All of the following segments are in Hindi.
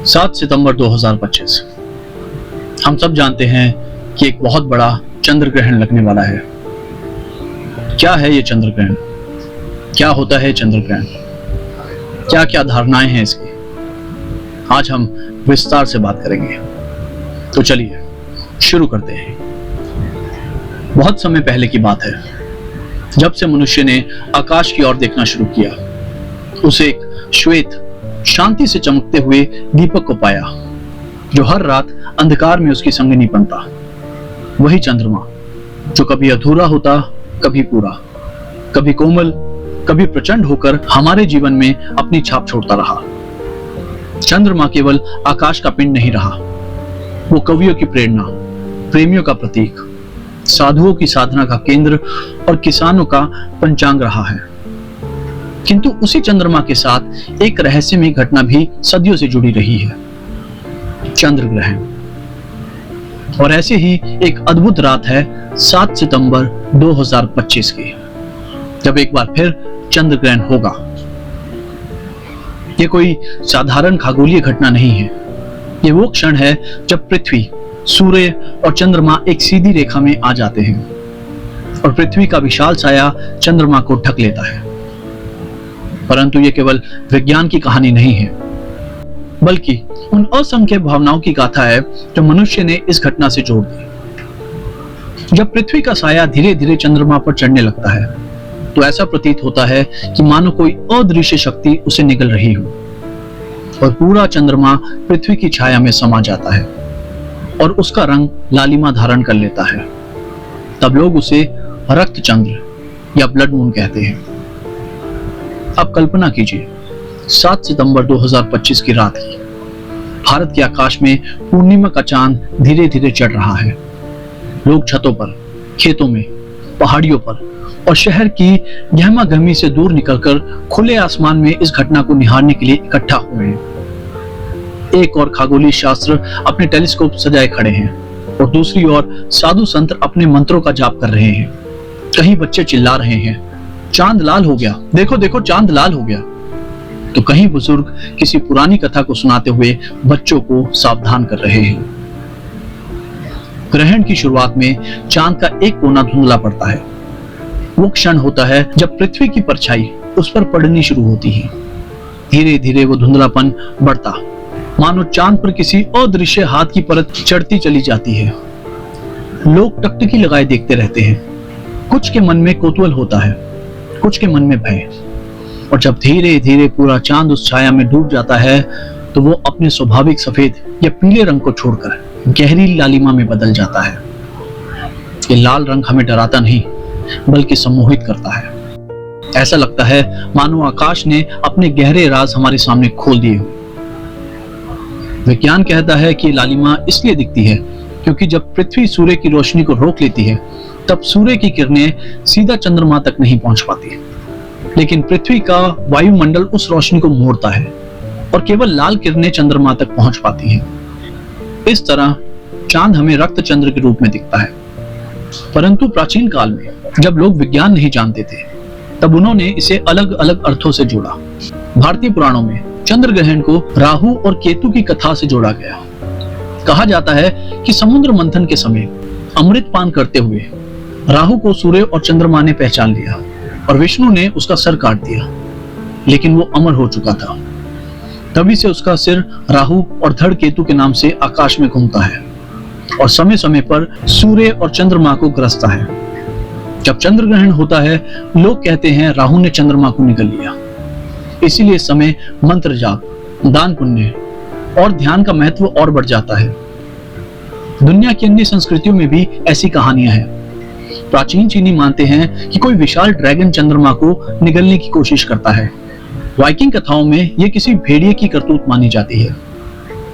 7 सितंबर 2025। हम सब जानते हैं कि एक बहुत बड़ा चंद्र ग्रहण लगने वाला है। क्या है ये चंद्र ग्रहण? क्या होता है चंद्र ग्रहण? क्या क्या धारणाएं हैं इसकी? आज हम विस्तार से बात करेंगे। तो चलिए शुरू करते हैं। बहुत समय पहले की बात है, जब से मनुष्य ने आकाश की ओर देखना शुरू किया, उसे एक श्वेत शांति से चमकते हुए दीपक को पाया, जो हर रात अंधकार में उसकी संगिनी बनता। वही चंद्रमा जो कभी अधूरा होता, कभी पूरा, कभी कोमल, कभी प्रचंड होकर हमारे जीवन में अपनी छाप छोड़ता रहा। चंद्रमा केवल आकाश का पिंड नहीं रहा, वो कवियों की प्रेरणा, प्रेमियों का प्रतीक, साधुओं की साधना का केंद्र और किसानों का पंचांग रहा है। किंतु उसी चंद्रमा के साथ एक रहस्यमय घटना भी सदियों से जुड़ी रही है, चंद्र ग्रहण। और ऐसे ही एक अद्भुत रात है 7 सितंबर 2025 की, जब एक बार फिर चंद्र ग्रहण होगा। ये कोई साधारण खगोलीय घटना नहीं है। ये वो क्षण है जब पृथ्वी, सूर्य और चंद्रमा एक सीधी रेखा में आ जाते हैं और पृथ्वी का विशाल साया चंद्रमा को ढक लेता है। परंतु ये केवल विज्ञान की कहानी नहीं है, बल्कि उन असंख्य भावनाओं की गाथा है जो मनुष्य ने इस घटना से जोड़ दी। जब पृथ्वी का साया धीरे धीरे चंद्रमा पर चढ़ने लगता है, तो ऐसा प्रतीत होता है कि मानो कोई अदृश्य शक्ति उसे निगल रही हो और पूरा चंद्रमा पृथ्वी की छाया में समा जाता है और उसका रंग लालिमा धारण कर लेता है। तब लोग उसे रक्त चंद्र या ब्लड मून कहते हैं। अब कल्पना कीजिए, 7 सितंबर 2025 की रात की भारत के आकाश में पूर्णिमा का चांद धीरे धीरे चढ़ रहा है। लोग छतों पर, खेतों में, पहाड़ियों पर और शहर की गहमागहमी से दूर निकलकर खुले आसमान में इस घटना को निहारने के लिए इकट्ठा हुए हैं। एक और खगोलीय शास्त्र अपने टेलीस्कोप सजाए खड़े हैं और दूसरी ओर साधु संत अपने मंत्रों का जाप कर रहे हैं। कहीं बच्चे चिल्ला रहे हैं, चांद लाल हो गया, देखो देखो चांद लाल हो गया। तो कहीं बुजुर्ग किसी पुरानी कथा को सुनाते हुए बच्चों को सावधान कर रहे हैं। ग्रहण की शुरुआत में चांद का एक कोना धुंधला पड़ता है। वो क्षण होता है जब पृथ्वी की परछाई उस पर पड़नी शुरू होती है। धीरे धीरे वो धुंधलापन बढ़ता, मानो चांद पर किसी अदृश्य हाथ की परत चढ़ती चली जाती है। लोग टकटकी लगाए देखते रहते हैं। कुछ के मन में कौतूहल होता है, कुछ के मन में भय। और जब धीरे धीरे पूरा चांद उस छाया में डूब जाता है, तो वो अपने स्वाभाविक सफेद या पीले रंग को छोड़कर गहरी लालिमा में बदल जाता है। ये लाल रंग हमें डराता नहीं, बल्कि सम्मोहित करता है। ऐसा लगता है मानो आकाश ने अपने गहरे राज हमारे सामने खोल दिए हो। विज्ञान कहता है कि लालिमा इसलिए दिखती है क्योंकि जब पृथ्वी सूर्य की रोशनी को रोक लेती है, तब सूर्य की किरणें सीधा चंद्रमा तक नहीं पहुंच पाती, लेकिन पृथ्वी का वायुमंडल उस रोशनी को मोड़ता है और केवल लाल किरणें चंद्रमा तक पहुंच पाती हैं। इस तरह चांद हमें रक्त चंद्र के रूप में दिखता है। परंतु प्राचीन काल में जब लोग विज्ञान नहीं जानते थे, तब उन्होंने इसे अलग अलग अर्थों से जोड़ा। भारतीय पुराणों में चंद्र ग्रहण को राहु और केतु की कथा से जोड़ा गया। कहा जाता है कि समुद्र मंथन के समय अमृत पान करते हुए राहु को सूर्य और चंद्रमा ने पहचान लिया और विष्णु ने उसका सर काट दिया, लेकिन वो अमर हो चुका था। तभी से उसका सिर राहु और धड़ केतु के नाम से आकाश में घूमता है और समय समय पर सूर्य और चंद्रमा को ग्रसता है। जब चंद्र ग्रहण होता है, लोग कहते हैं राहु ने चंद्रमा को निगल लिया। इसीलिए इस समय मंत्र जाप, दान पुण्य और ध्यान का महत्व और बढ़ जाता है। दुनिया की अन्य संस्कृतियों में भी ऐसी कहानियां हैं। प्राचीन चीनी मानते हैं कि कोई विशाल ड्रैगन चंद्रमा को निगलने की कोशिश करता है। वाइकिंग कथाओं में यह किसी भेड़िए की करतूत मानी जाती है।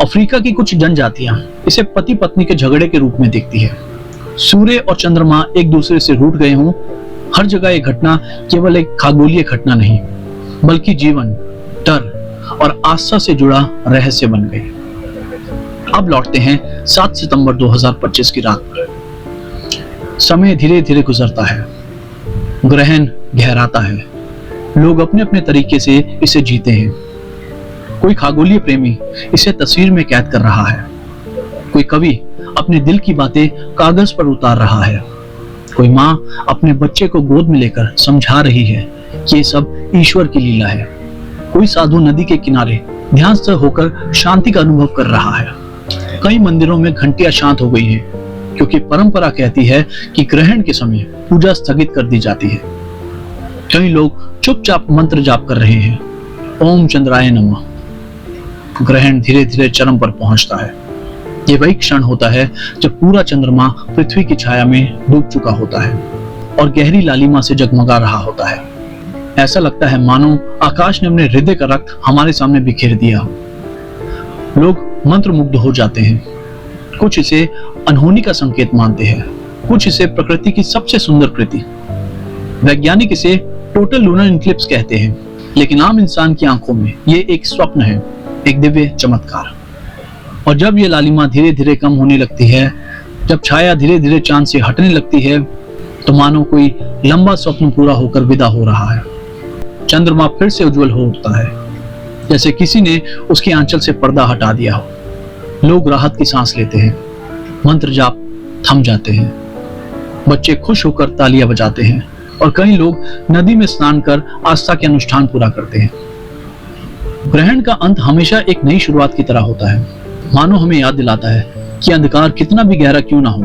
अफ्रीका की कुछ जनजातियां इसे पति पत्नी के झगड़े के रूप में देखती है। सूर्य और चंद्रमा एक दूसरे से रूठ गए हों, हर जगह यह घटना केवल एक खगोलीय घटना नहीं, बल्कि जीवन, डर और आस्था से जुड़ा रहस्य बन गई। अब लौटते हैं 7 सितंबर 2025 की रात पर। समय धीरे धीरे गुजरता है, ग्रहण गहराता है, लोग अपने अपने तरीके से इसे जीते हैं कोई खगोलीय प्रेमी इसे तस्वीर में कैद कर रहा है, कोई कवि अपने दिल की बातें कागज पर उतार रहा है, कोई माँ अपने बच्चे को गोद में लेकर समझा रही है कि ये सब ईश्वर की लीला है, कोई साधु नदी के किनारे ध्यानस्थ होकर शांति का अनुभव कर रहा है। कई मंदिरों में घंटियां शांत हो गई हैं, क्योंकि परंपरा कहती है कि ग्रहण के समय पूजा स्थगित कर दी जाती है। कई लोग चुपचाप मंत्र जाप कर रहे हैं, ओम चंद्राय नमः। ग्रहण धीरे धीरे चरम पर पहुंचता है। ये वही क्षण होता है जब पूरा चंद्रमा पृथ्वी की छाया में डूब चुका होता है और गहरी लालिमा से जगमगा रहा होता है। ऐसा लगता है मानो आकाश ने अपने हृदय का रक्त हमारे सामने बिखेर दिया हो। लोग मंत्रमुग्ध हो जाते हैं। कुछ इसे अनहोनी का संकेत मानते हैं, कुछ इसे प्रकृति की सबसे सुंदर कृति। वैज्ञानिक इसे टोटल लूनर इक्लिप्स कहते हैं, लेकिन आम इंसान की आंखों में ये एक स्वप्न है, एक दिव्य चमत्कार। और जब ये लालिमा धीरे धीरे कम होने लगती है, जब छाया धीरे धीरे चांद से हटने लगती है, तो मानो कोई लंबा स्वप्न पूरा होकर विदा हो रहा है। चंद्रमा फिर से उज्जवल हो उठता है, जैसे किसी ने उसकी आंचल से पर्दा हटा दिया हो। लोग राहत की सांस लेते हैं, मंत्र जाप थम जाते हैं, बच्चे खुश होकर तालियां बजाते हैं और कई लोग नदी में स्नान कर आस्था के अनुष्ठान पूरा करते हैं। ग्रहण का अंत हमेशा एक नई शुरुआत की तरह होता है, मानो हमें याद दिलाता है कि अंधकार कितना भी गहरा क्यों ना हो,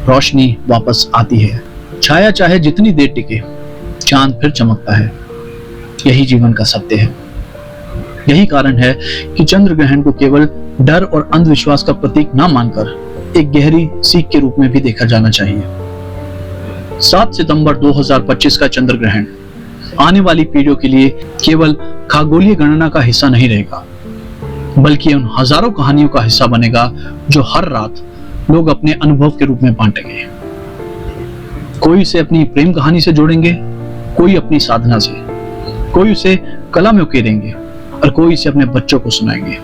रोशनी वापस आती है। छाया चाहे जितनी देर टिके, चांद फिर चमकता है। यही जीवन का सत्य है। यही कारण है कि चंद्र ग्रहण को केवल डर और अंधविश्वास का प्रतीक ना मानकर एक गहरी सीख के रूप में भी देखा जाना चाहिए। 7 सितंबर 2025 का चंद्र ग्रहण आने वाली पीढ़ियों के लिए केवल खगोलीय गणना का हिस्सा नहीं रहेगा, बल्कि उन हजारों कहानियों का हिस्सा बनेगा जो हर रात लोग अपने अनुभव के रूप में बांटेंगे। कोई इसे अपनी प्रेम कहानी से जोड़ेंगे, कोई अपनी साधना से, कोई उसे कला में उकेरेंगे और कोई इसे अपने बच्चों को सुनाएंगे।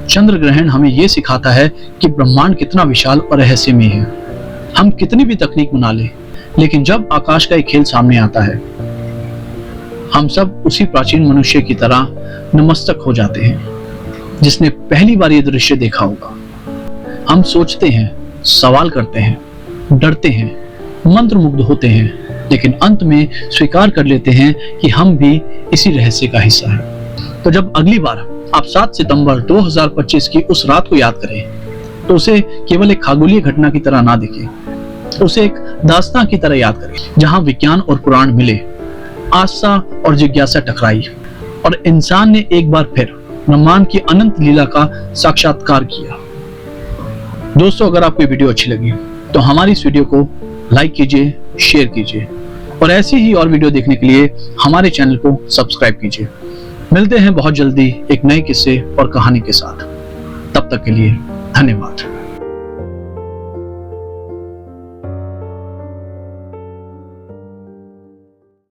चंद्र ग्रहण हमें यह सिखाता है कि ब्रह्मांड कितना विशाल और रहस्यमय है। हम कितनी भी तकनीक बना ले, लेकिन जब आकाश का एक खेल सामने आता है, हम सब उसी प्राचीन मनुष्य की तरह नतमस्तक हो जाते हैं जिसने पहली बार ये दृश्य देखा होगा। हम सोचते हैं, सवाल करते हैं, डरते हैं, मंत्रमुग्ध होते हैं, लेकिन अंत में स्वीकार कर लेते हैं कि हम भी इसी रहस्य का हिस्सा हैं। तो जब अगली बार आप 7 सितंबर 2025 की उस रात को याद करें, तो उसे केवल एक खगोलीय घटना की तरह ना देखें, उसे एक दास्तां की तरह याद करें, जहां विज्ञान और पुराण मिले, आस्था और जिज्ञासा टकराई और इंसान ने एक बार फिर ब्रह्मांड की अनंत लीला का साक्षात्कार किया। दोस्तों, अगर आपको वीडियो अच्छी लगी तो हमारी इस वीडियो को लाइक कीजिए, शेयर कीजिए और ऐसी ही और वीडियो देखने के लिए हमारे चैनल को सब्सक्राइब कीजिए। मिलते हैं बहुत जल्दी एक नए किस्से और कहानी के साथ। तब तक के लिए धन्यवाद।